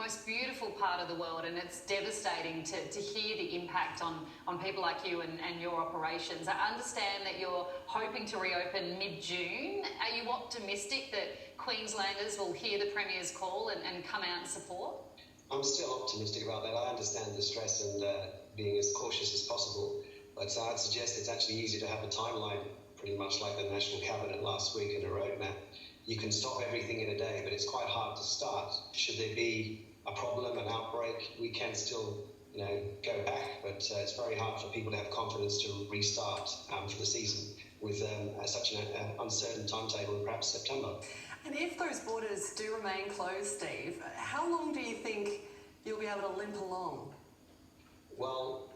most beautiful part of the world, and it's devastating to hear the impact on people like you and your operations. I understand that you're hoping to reopen mid-June. Are you optimistic that Queenslanders will hear the Premier's call and come out and support? I'm still optimistic about that. I understand the stress and being as cautious as possible, but I'd suggest it's actually easier to have a timeline, pretty much like the National Cabinet last week, and a roadmap. You can stop everything in a day, but it's quite hard to start. Should there be a problem, an outbreak, we can still, go back, but it's very hard for people to have confidence to restart for the season with such an uncertain timetable in perhaps September. And if those borders do remain closed, Steve, how long do you think you'll be able to limp along? Well,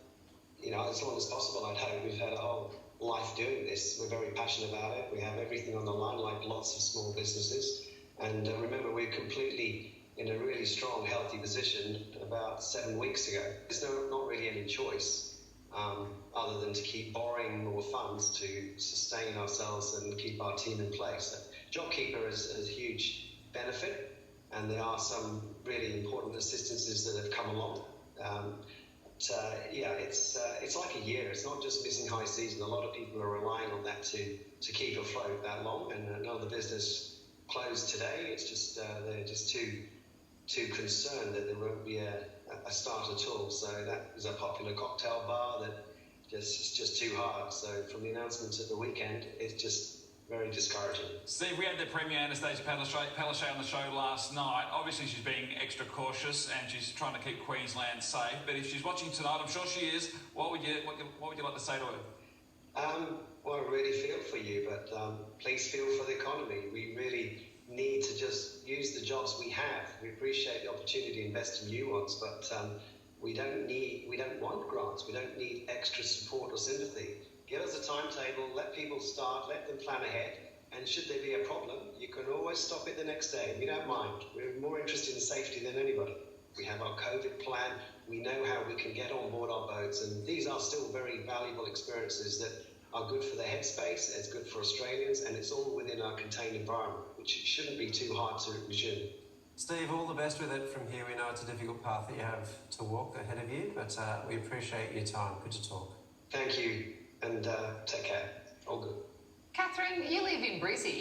as long as possible, I'd hope. We've had a whole life doing this. We're very passionate about it. We have everything on the line, like lots of small businesses. And remember, we're completely in a really strong, healthy position about 7 weeks ago. There's not really any choice other than to keep borrowing more funds to sustain ourselves and keep our team in place. JobKeeper is a huge benefit, and there are some really important assistances that have come along. It's like a year. It's not just missing high season. A lot of people are relying on that to keep afloat that long. And another business closed today. It's just they're just too concerned that there won't be a start at all. So that is a popular cocktail bar that it's just too hard. So from the announcements at the weekend, it's just very discouraging. Steve, we had the Premier Anastasia Palaszczuk on the show last night. Obviously, she's being extra cautious and she's trying to keep Queensland safe. But if she's watching tonight, I'm sure she is. What would you like to say to her? Well, I really feel for you, but please feel for the economy. We really need to just use the jobs we have. We appreciate the opportunity to invest in new ones, but we don't want grants. We don't need extra support or sympathy. Give us a timetable, let people start, let them plan ahead, and should there be a problem, you can always stop it the next day. We don't mind. We're more interested in safety than anybody. We have our COVID plan. We know how we can get on board our boats, and these are still very valuable experiences that are good for the headspace, it's good for Australians, and it's all within our contained environment, which shouldn't be too hard to resume. Steve, all the best with it from here. We know it's a difficult path that you have to walk ahead of you, but we appreciate your time. Good to talk. Thank you, and take care. All good. Catherine, you live in Brizzy.